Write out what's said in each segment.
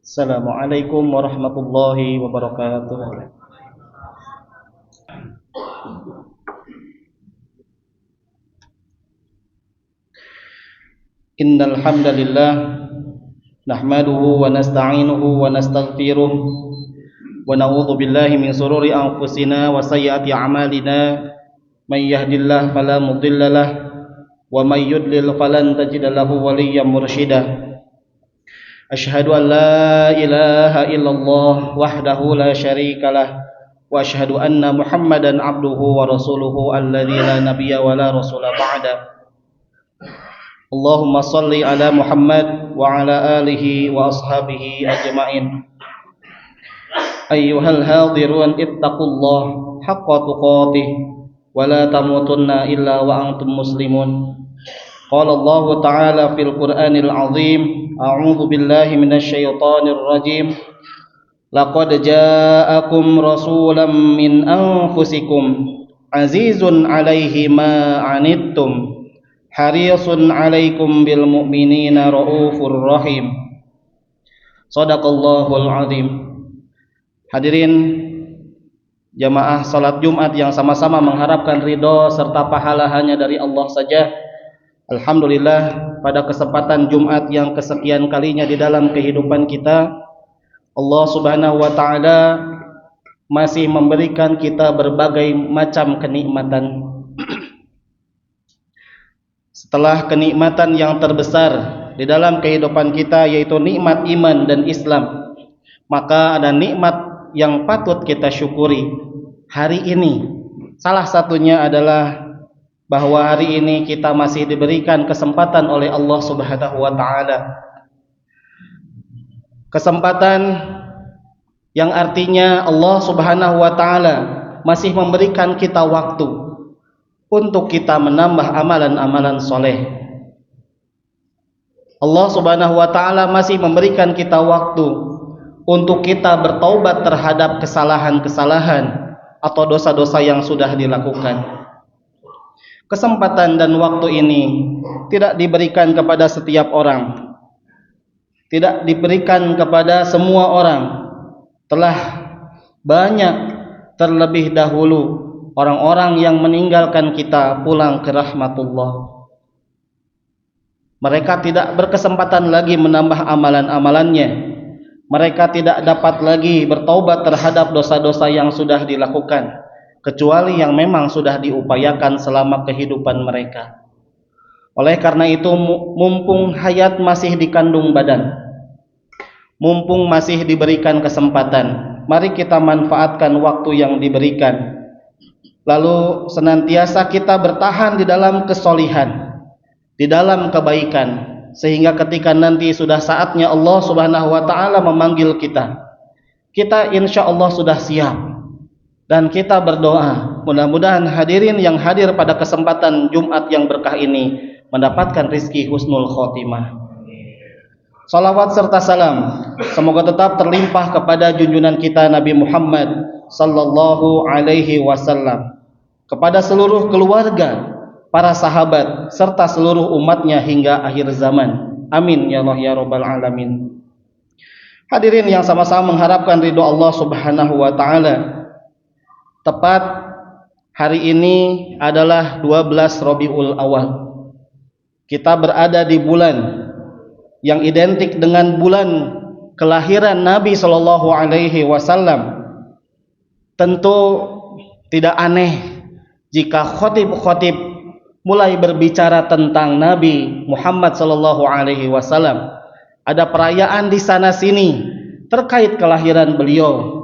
Assalamualaikum warahmatullahi wabarakatuh. Innal hamdalillah nahmaduhu wa nasta'inuhu wa nastaghfiruh wa na'udzu billahi min shururi anfusina wa sayyiati a'malina may yahdihillahu fala mudhillalah wa may yudlil falan tajida lahu waliyyan mursyida. Asyhadu an la ilaha illallah wahdahu la syarika lah wa asyhadu anna Muhammadan abduhu wa rasuluhu alladzi la nabiyya wa la rasula ba'da. Allahumma shalli ala Muhammad wa ala alihi wa ashabihi ajma'in. Ayyuhal hadirun ittaqullah haqqa tuqatih wa la tamutunna illa wa antum muslimun. Qala Allah Ta'ala fil Qur'anil Azim, a'udzu billahi minasy syaithanir rajim. Laqad ja'akum rasulam min anfusikum azizun 'alaihi ma 'anittum harisun 'alaikum bil mu'minina raufur rahim. Shadaqallahul azim. Hadirin jamaah salat Jumat yang sama-sama mengharapkan ridho serta pahala hanya dari Allah saja. Alhamdulillah, pada kesempatan Jumat yang kesekian kalinya di dalam kehidupan kita, Allah Subhanahu wa taala masih memberikan kita berbagai macam kenikmatan. Setelah kenikmatan yang terbesar di dalam kehidupan kita, yaitu nikmat iman dan Islam, maka ada nikmat yang patut kita syukuri hari ini. Salah satunya adalah bahwa hari ini kita masih diberikan kesempatan oleh Allah Subhanahu wa taala. Kesempatan yang artinya Allah Subhanahu wa taala masih memberikan kita waktu untuk kita menambah amalan-amalan soleh. Allah Subhanahu wa taala masih memberikan kita waktu untuk kita bertaubat terhadap kesalahan-kesalahan atau dosa-dosa yang sudah dilakukan. Kesempatan dan waktu ini tidak diberikan kepada setiap orang, tidak diberikan kepada semua orang. Telah banyak terlebih dahulu orang-orang yang meninggalkan kita pulang ke rahmatullah. Mereka tidak berkesempatan lagi menambah amalan-amalannya. Mereka tidak dapat lagi bertaubat terhadap dosa-dosa yang sudah dilakukan, kecuali yang memang sudah diupayakan selama kehidupan mereka. Oleh karena itu, mumpung hayat masih dikandung badan, mumpung masih diberikan kesempatan, mari kita manfaatkan waktu yang diberikan. Lalu senantiasa kita bertahan di dalam kesolihan, di dalam kebaikan, sehingga ketika nanti sudah saatnya Allah Subhanahu wa taala memanggil kita, kita insya Allah sudah siap. Dan kita berdoa, mudah-mudahan hadirin yang hadir pada kesempatan Jumat yang berkah ini mendapatkan rizki husnul khotimah. Salawat serta salam semoga tetap terlimpah kepada junjungan kita Nabi Muhammad sallallahu alaihi wasallam, kepada seluruh keluarga, para sahabat, serta seluruh umatnya hingga akhir zaman. Amin ya Allah ya rabbal alamin. Hadirin yang sama-sama mengharapkan ridho Allah Subhanahu wa taala. Tepat hari ini adalah 12 Rabiul Awal. Kita berada di bulan yang identik dengan bulan kelahiran Nabi Shallallahu Alaihi Wasallam. Tentu tidak aneh jika khotib-khotib mulai berbicara tentang Nabi Muhammad Shallallahu Alaihi Wasallam. Ada perayaan di sana sini terkait kelahiran beliau.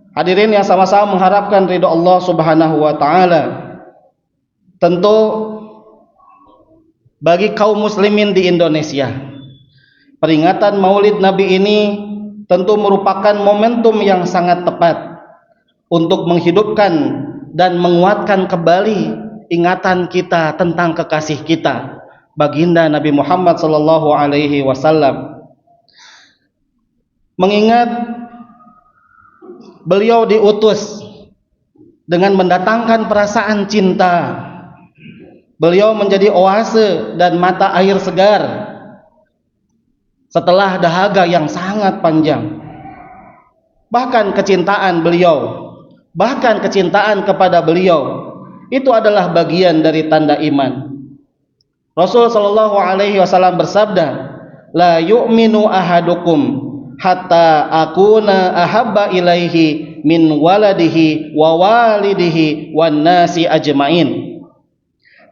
Hadirin yang sama-sama mengharapkan ridho Allah Subhanahu wa taala. Tentu bagi kaum muslimin di Indonesia, peringatan Maulid Nabi ini tentu merupakan momentum yang sangat tepat untuk menghidupkan dan menguatkan kembali ingatan kita tentang kekasih kita, baginda Nabi Muhammad sallallahu alaihi wasallam. Mengingat beliau diutus dengan mendatangkan perasaan cinta. Beliau menjadi oase dan mata air segar setelah dahaga yang sangat panjang. Bahkan kecintaan kepada beliau itu adalah bagian dari tanda iman. Rasul sallallahu alaihi wasallam bersabda, "La yu'minu ahadukum hatta akuna ahabba ilaihi min waladihi wa walidihi wan nasi ajmain."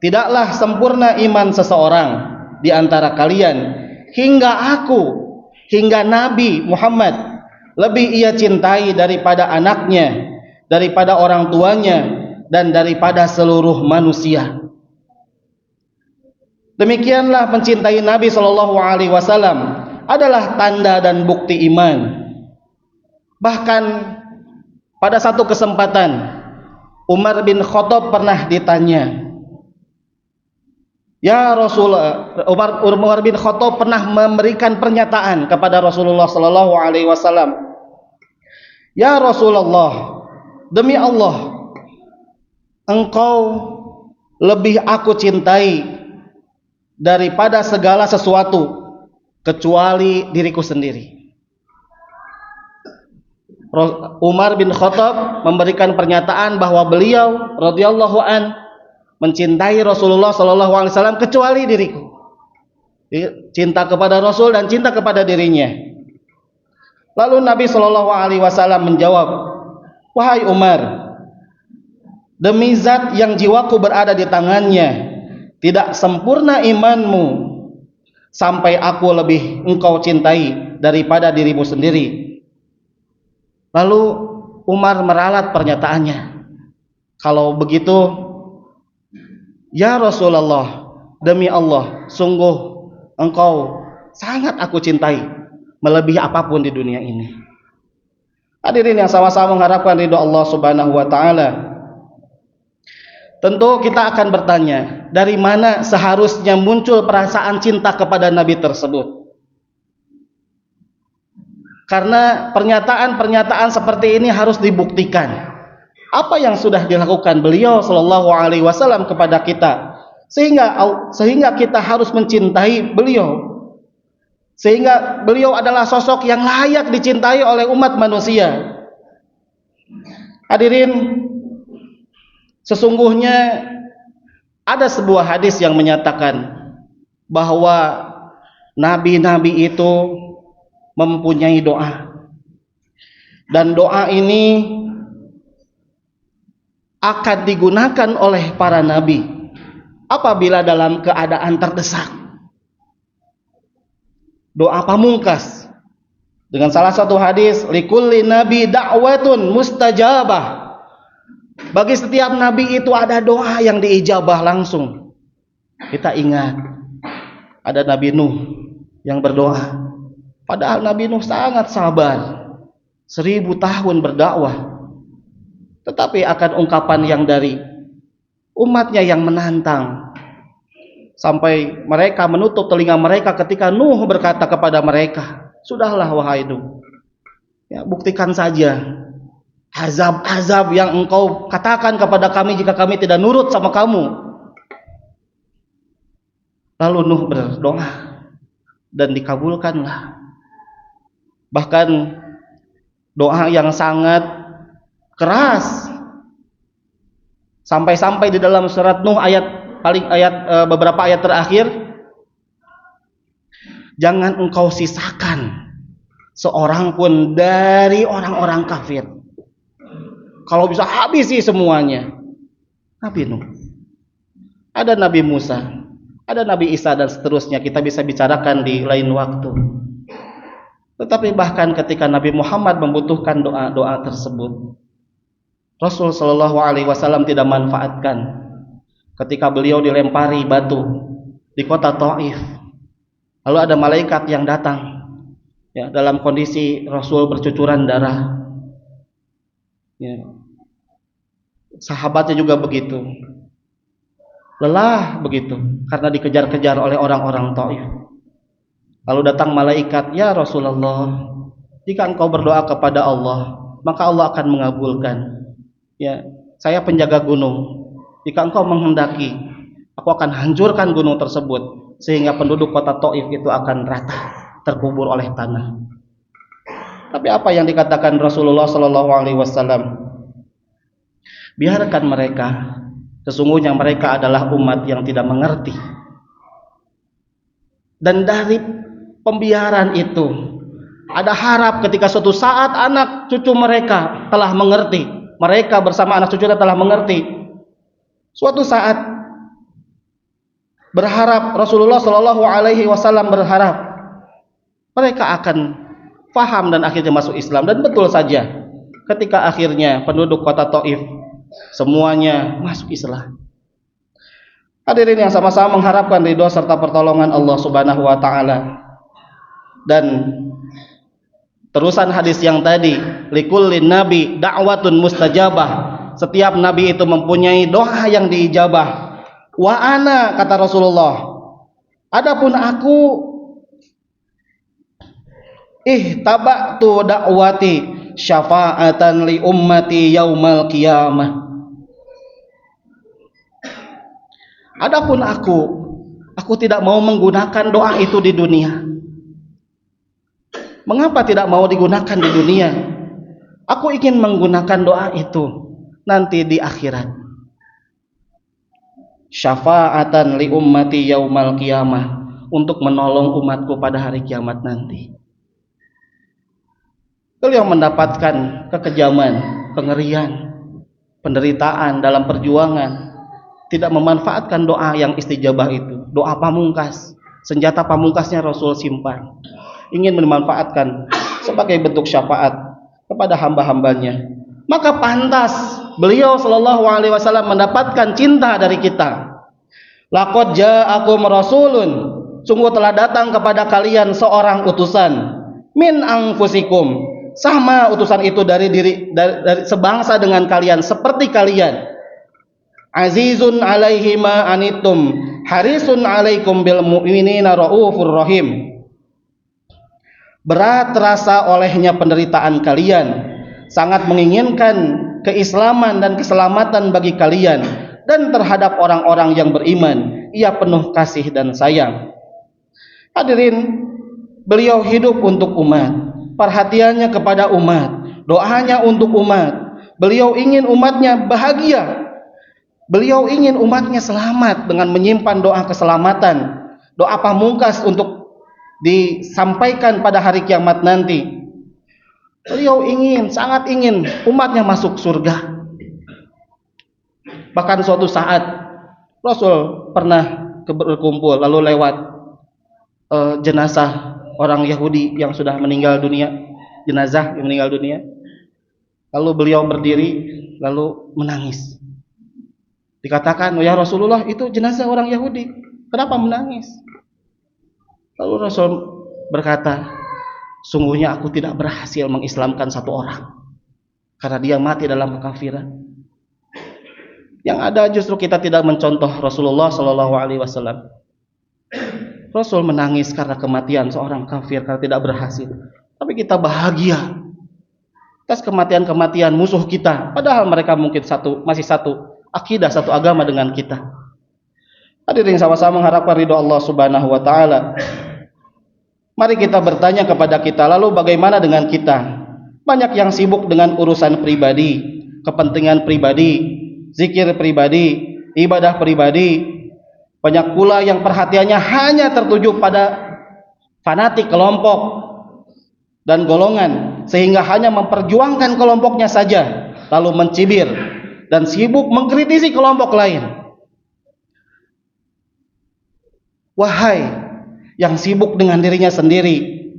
Tidaklah sempurna iman seseorang di antara kalian hingga Nabi Muhammad lebih ia cintai daripada anaknya, daripada orang tuanya, dan daripada seluruh manusia. Demikianlah mencintai Nabi Shallallahu Alaihi Wasallam adalah tanda dan bukti iman. Bahkan pada satu kesempatan Umar bin Khattab pernah ditanya, ya Rasulullah, Umar bin Khattab pernah memberikan pernyataan kepada Rasulullah Shallallahu Alaihi Wasallam, ya Rasulullah, demi Allah, engkau lebih aku cintai daripada segala sesuatu kecuali diriku sendiri. Umar bin Khattab memberikan pernyataan bahwa beliau radhiyallahu an mencintai Rasulullah sallallahu alaihi wasallam kecuali diriku. Cinta kepada Rasul dan cinta kepada dirinya. Lalu Nabi sallallahu alaihi wasallam menjawab, wahai Umar, demi zat yang jiwaku berada di tangannya, tidak sempurna imanmu sampai aku lebih engkau cintai daripada dirimu sendiri. Lalu Umar meralat pernyataannya, kalau begitu, ya Rasulullah, demi Allah, sungguh engkau sangat aku cintai, melebihi apapun di dunia ini. Hadirin yang sama-sama mengharapkan ridho Allah Subhanahu wa taala. Tentu kita akan bertanya, dari mana seharusnya muncul perasaan cinta kepada Nabi tersebut? Karena pernyataan-pernyataan seperti ini harus dibuktikan. Apa yang sudah dilakukan beliau sallallahu alaihi wasallam kepada kita, sehingga kita harus mencintai beliau, sehingga beliau adalah sosok yang layak dicintai oleh umat manusia. Hadirin, sesungguhnya ada sebuah hadis yang menyatakan bahwa nabi-nabi itu mempunyai doa, dan doa ini akan digunakan oleh para nabi apabila dalam keadaan terdesak. Doa pamungkas, dengan salah satu hadis, likulli nabi da'watun mustajabah, bagi setiap nabi itu ada doa yang diijabah langsung. Kita ingat ada Nabi Nuh yang berdoa, padahal Nabi Nuh sangat sabar, 1000 tahun berdakwah, tetapi akan ungkapan yang dari umatnya yang menantang, sampai mereka menutup telinga mereka ketika Nuh berkata kepada mereka, sudahlah wahai Nuh, ya, buktikan saja azab-azab yang engkau katakan kepada kami jika kami tidak nurut sama kamu. Lalu Nuh berdoa dan dikabulkanlah. Bahkan doa yang sangat keras, sampai-sampai di dalam surat Nuh beberapa ayat terakhir, jangan engkau sisakan seorang pun dari orang-orang kafir. Kalau bisa habisi semuanya. Nabi Nuh, ada Nabi Musa, ada Nabi Isa, dan seterusnya, kita bisa bicarakan di lain waktu. Tetapi bahkan ketika Nabi Muhammad membutuhkan doa-doa tersebut, Rasul Shallallahu Alaihi Wasallam tidak manfaatkan. Ketika beliau dilempari batu di kota Taif, lalu ada malaikat yang datang, ya, dalam kondisi Rasul bercucuran darah, ya. Sahabatnya juga begitu, lelah begitu karena dikejar-kejar oleh orang-orang Taif. Lalu datang malaikat, ya Rasulullah, jika engkau berdoa kepada Allah, maka Allah akan mengabulkan. Ya, saya penjaga gunung. Jika engkau menghendaki, aku akan hancurkan gunung tersebut sehingga penduduk kota Taif itu akan rata terkubur oleh tanah. Tapi apa yang dikatakan Rasulullah sallallahu alaihi wasallam? Biarkan mereka, sesungguhnya mereka adalah umat yang tidak mengerti. Dan dari pembiaran itu ada harap ketika suatu saat anak cucu mereka telah mengerti. Mereka bersama anak cucunya telah mengerti. Suatu saat berharap, Rasulullah sallallahu alaihi wasallam berharap mereka akan faham dan akhirnya masuk Islam. Dan betul saja, ketika akhirnya penduduk kota Taif semuanya masuk Islam. Hadirin yang sama-sama mengharapkan ridho serta pertolongan Allah Subhanahu wa taala. Dan terusan hadis yang tadi, likullin nabi da'watun mustajabah. Setiap nabi itu mempunyai doa yang diijabah. Wa ana, kata Rasulullah, adapun aku, ihtaba'tu da'wati syafa'atan li ummati yaumal qiyamah. Adapun aku tidak mau menggunakan doa itu di dunia. Mengapa tidak mau digunakan di dunia? Aku ingin menggunakan doa itu nanti di akhirat. Syafa'atan li ummati yaumal qiyamah, untuk menolong umatku pada hari kiamat nanti. Beliau mendapatkan kekejaman, kengerian, penderitaan dalam perjuangan, tidak memanfaatkan doa yang istijabah itu, doa pamungkas, senjata pamungkasnya Rasul simpan, ingin memanfaatkan sebagai bentuk syafaat kepada hamba-hambanya. Maka pantas beliau sallallahu alaihi wasallam mendapatkan cinta dari kita. Laqad ja'akum rasulun, sungguh telah datang kepada kalian seorang utusan, min anfusikum, sama utusan itu dari sebangsa dengan kalian, seperti kalian. Azizun alaihi ma anittum, harisun alaikum bil mu'minina raufur rahim. Berat terasa olehnya penderitaan kalian, sangat menginginkan keislaman dan keselamatan bagi kalian, dan terhadap orang-orang yang beriman ia penuh kasih dan sayang. Hadirin, beliau hidup untuk umat, perhatiannya kepada umat, doanya untuk umat. Beliau ingin umatnya bahagia, beliau ingin umatnya selamat dengan menyimpan doa keselamatan, doa pamungkas untuk disampaikan pada hari kiamat nanti. Beliau ingin, sangat ingin umatnya masuk surga. Bahkan suatu saat Rasul pernah berkumpul, lalu lewat jenazah orang Yahudi yang sudah meninggal dunia, jenazah yang meninggal dunia. Lalu beliau berdiri lalu menangis. Dikatakan, "Ya Rasulullah, itu jenazah orang Yahudi, kenapa menangis?" Lalu Rasul berkata, "Sungguhnya aku tidak berhasil mengislamkan satu orang, karena dia mati dalam kekafiran." Yang ada justru kita tidak mencontoh Rasulullah sallallahu alaihi wasallam. Rasul menangis karena kematian seorang kafir, karena tidak berhasil. Tapi kita bahagia atas kematian-kematian musuh kita, padahal mereka mungkin masih satu akidah, satu agama dengan kita. Hadirin sama-sama mengharapkan ridho Allah Subhanahu wa taala. Mari kita bertanya kepada kita, lalu bagaimana dengan kita? Banyak yang sibuk dengan urusan pribadi, kepentingan pribadi, zikir pribadi, ibadah pribadi. Banyak pula yang perhatiannya hanya tertuju pada fanatik kelompok dan golongan, sehingga hanya memperjuangkan kelompoknya saja, lalu mencibir dan sibuk mengkritisi kelompok lain. Wahai yang sibuk dengan dirinya sendiri,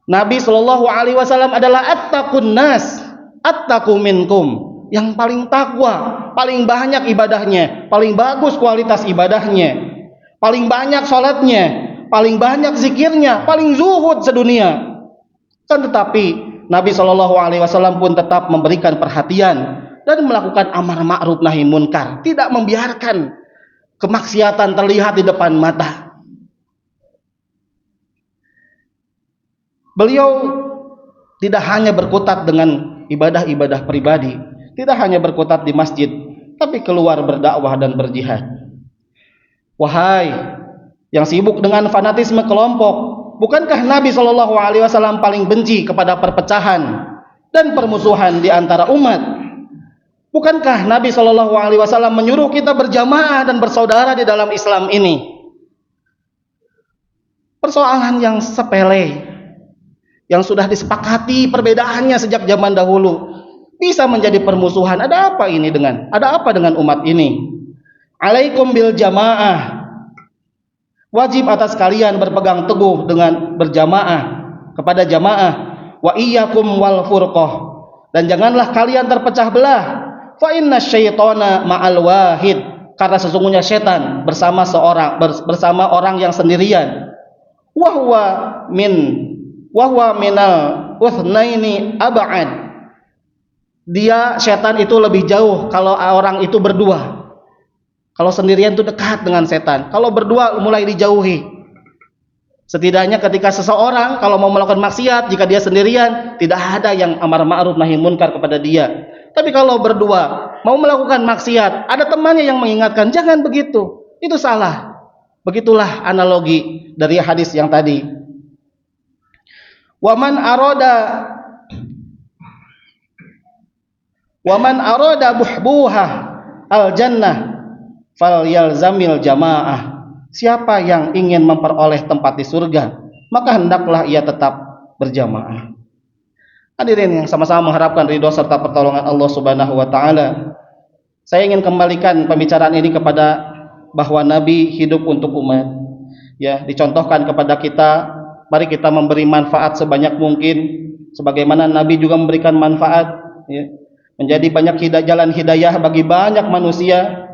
Nabi Shallallahu Alaihi Wasallam adalah attaqun nas, attaqu minkum, yang paling takwa, paling banyak ibadahnya, paling bagus kualitas ibadahnya, paling banyak sholatnya, paling banyak zikirnya, paling zuhud sedunia. Kan tetapi Nabi Shallallahu Alaihi Wasallam pun tetap memberikan perhatian dan melakukan amar ma'ruf nahi munkar, tidak membiarkan kemaksiatan terlihat di depan mata. Beliau tidak hanya berkutat dengan ibadah-ibadah pribadi, tidak hanya berkutat di masjid, tapi keluar berdakwah dan berjihad. Wahai yang sibuk dengan fanatisme kelompok, bukankah Nabi SAW paling benci kepada perpecahan dan permusuhan di antara umat? Bukankah Nabi SAW menyuruh kita berjamaah dan bersaudara di dalam Islam ini? Persoalan yang sepele, yang sudah disepakati perbedaannya sejak zaman dahulu, bisa menjadi permusuhan. Ada apa dengan umat ini? Alaikum bil jamaah. Wajib atas kalian berpegang teguh dengan berjamaah, kepada jamaah. Wa iyyakum wal furqah. Dan janganlah kalian terpecah belah. Fa inna syaitana ma'al wahid. Karena sesungguhnya setan bersama orang yang sendirian. Wahwa minal uthnaini ab'ad. Dia, setan itu lebih jauh kalau orang itu berdua. Kalau sendirian itu dekat dengan setan, kalau berdua mulai dijauhi. Setidaknya ketika seseorang kalau mau melakukan maksiat, jika dia sendirian, tidak ada yang amar ma'ruf nahi munkar kepada dia. Tapi kalau berdua mau melakukan maksiat, ada temannya yang mengingatkan, jangan begitu, itu salah. Begitulah analogi dari hadis yang tadi. Waman arada buhbuha al jannah fal yalzamil jamaah. Siapa yang ingin memperoleh tempat di surga, maka hendaklah ia tetap berjamaah. Hadirin yang sama-sama mengharapkan ridho serta pertolongan Allah Subhanahu wa taala. Saya ingin kembalikan pembicaraan ini kepada bahwa Nabi hidup untuk umat. Ya, dicontohkan kepada kita, mari kita memberi manfaat sebanyak mungkin sebagaimana Nabi juga memberikan manfaat, ya. Menjadi banyak jalan hidayah bagi banyak manusia.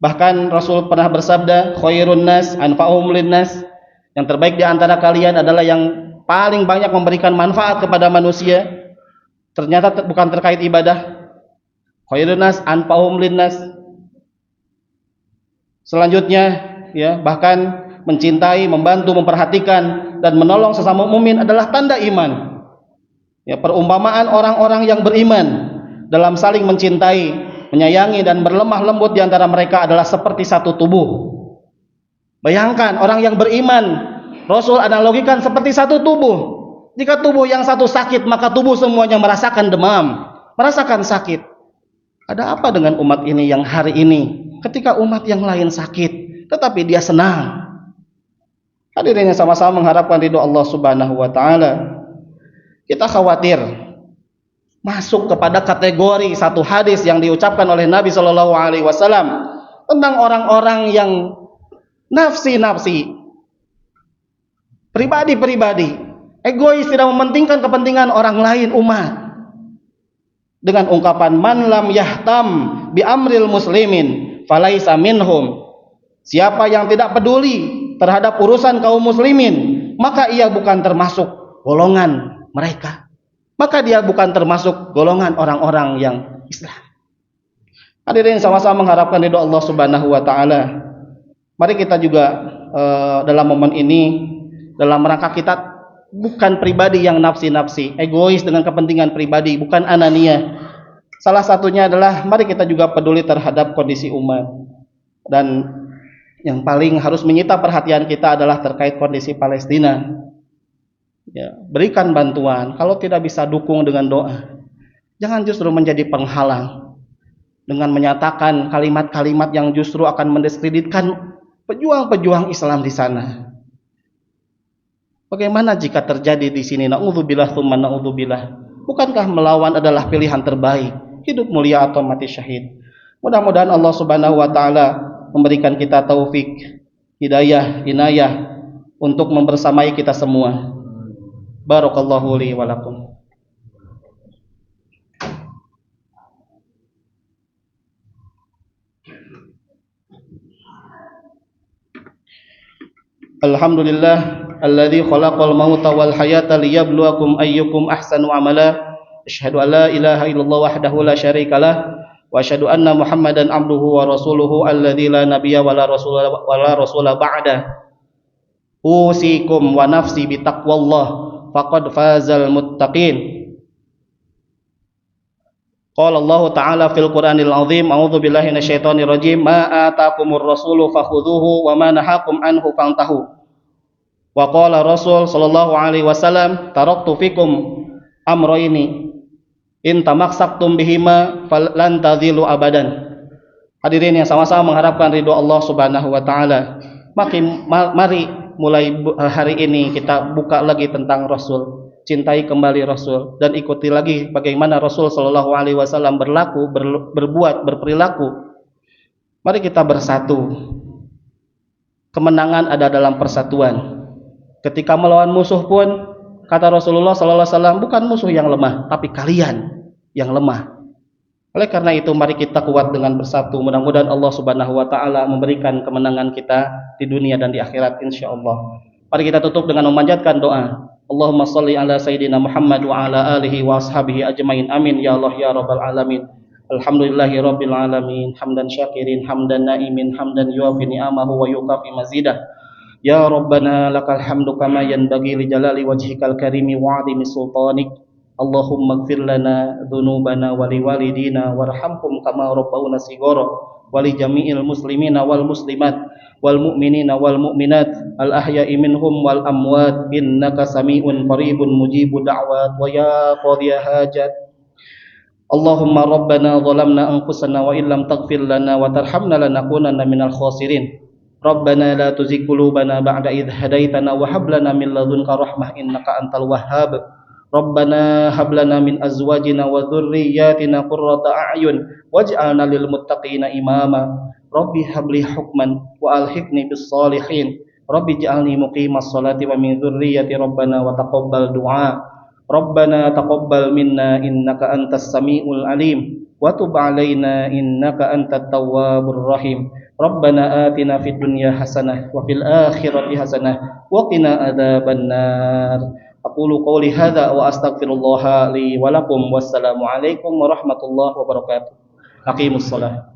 Bahkan Rasul pernah bersabda, khairun nas anfa'uhum linnas. Yang terbaik di antara kalian adalah yang paling banyak memberikan manfaat kepada manusia. Ternyata bukan terkait ibadah. Khairun nas anfa'uhum linnas. Selanjutnya, ya, bahkan mencintai, membantu, memperhatikan dan menolong sesama mukmin adalah tanda iman. Ya, perumpamaan orang-orang yang beriman dalam saling mencintai, menyayangi dan berlemah lembut di antara mereka adalah seperti satu tubuh. Bayangkan orang yang beriman, Rasul analogikan seperti satu tubuh. Jika tubuh yang satu sakit, maka tubuh semuanya merasakan demam, merasakan sakit. Ada apa dengan umat ini yang hari ini ketika umat yang lain sakit tetapi dia senang? Hadirin yang sama-sama mengharapkan ridho Allah Subhanahu wa taala. Kita khawatir masuk kepada kategori satu hadis yang diucapkan oleh Nabi sallallahu alaihi wasallam tentang orang-orang yang nafsi-nafsi, pribadi-pribadi, egois, tidak mementingkan kepentingan orang lain, umat. Dengan ungkapan man lam yahtam bi amril muslimin falaisa minhum. Siapa yang tidak peduli terhadap urusan kaum muslimin, maka ia bukan termasuk golongan mereka. Maka dia bukan termasuk golongan orang-orang yang Islam. Hadirin sama-sama mengharapkan ridho Allah Subhanahu wa taala. Mari kita juga dalam momen ini, dalam rangka kita bukan pribadi yang nafsi-nafsi, egois dengan kepentingan pribadi, bukan anania. Salah satunya adalah mari kita juga peduli terhadap kondisi umat. Dan yang paling harus menyita perhatian kita adalah terkait kondisi Palestina. Ya, berikan bantuan. Kalau tidak bisa, dukung dengan doa. Jangan justru menjadi penghalang dengan menyatakan kalimat-kalimat yang justru akan mendiskreditkan pejuang-pejuang Islam di sana. Bagaimana jika terjadi di sini? Na'udzubillah tsumma na'udzubillah. Bukankah melawan adalah pilihan terbaik? Hidup mulia atau mati syahid? Mudah-mudahan Allah Subhanahu wa taala memberikan kita taufik, hidayah, inayah untuk membersamai kita semua. Barakallahu li wa lakum. Alhamdulillah alladzi khalaqal mauta wal hayata liyabluwakum ayyukum ahsanu amala. Asyhadu an la ilaha illallah wahdahu la syarikalah wa asyhadu anna Muhammadan abduhu wa rasuluhu alladzi la nabiyya wa la rasula ba'da. Usikum wa nafsi bi taqwallah faqad fazal muttaqin. Qala Allah Ta'ala fil Qur'anil Azim, a'udzu billahi minasyaitonir rajim, ma atakumur rasulu fakhudhuhu wa ma nahakum anhu fantahu. Wa qala Rasul sallallahu alaihi wasallam, taraktu fikum amrayni in tamaksaktum bihima falan tadhillu abadan. Hadirin yang sama-sama mengharapkan ridho Allah Subhanahu wa taala. Mari mulai hari ini kita buka lagi tentang Rasul, cintai kembali Rasul dan ikuti lagi bagaimana Rasul sallallahu alaihi wasallam berbuat, berperilaku. Mari kita bersatu. Kemenangan ada dalam persatuan. Ketika melawan musuh pun, kata Rasulullah sallallahu alaihi wasallam, bukan musuh yang lemah, tapi kalian yang lemah. Oleh karena itu, mari kita kuat dengan bersatu. Mudah-mudahan Allah Subhanahu wa taala memberikan kemenangan kita di dunia dan di akhirat insyaallah. Mari kita tutup dengan memanjatkan doa. Allahumma shalli ala sayyidina Muhammad wa ala alihi wa ashabihi ajmain. Amin ya Allah ya rabbal alamin. Alhamdulillahi rabbil alamin. Hamdan syakirin, hamdan naimin, hamdan yuafi ni'amahu wa yukafi mazidah. Ya Rabbana lakal hamdu kama yanbaghi li jalali wajhikal karimi wa 'azimi sultanik. Allahumma ighfir lana dhunubana wa liwalidina warhamhum kama rabbawna shighara wa li jami'il muslimina wal muslimat wal mu'minina wal mu'minat al ahya'i minhum wal amwat innaka sami'un qaribun mujibud da'wat wa ya qadhiya hajat. Allahumma rabbana zalamna anfusana wa illam taghfir lana wa tarhamna lanakunanna minal khasirin. Rabbana la tuzigh qulubana ba'da idh hadaitana wa hab lana min ladunka rahmah innaka antal wahhab. Rabbana hab lana min azwajina wa dhurriyyatina qurrata a'yun waj'alna lil muttaqina imama. Rabbi habli hukman wa alhiqni bis salihin. Rabbi ij'alni muqimas salati wa min dhurriyyati rabbana wa taqabbal du'a. Rabbana taqabbal minna innaka antas samiul alim wa tub 'alaina innaka antat tawwabur rahim. Rabbana atina fid dunya hasanah wa fil akhirati hasanah wa qina adzabannar. Aqulu qawli hadza wa astaghfirullaha li wa lakum. Wassalamu alaikum warahmatullahi wabarakatuh. Aqimus shalah.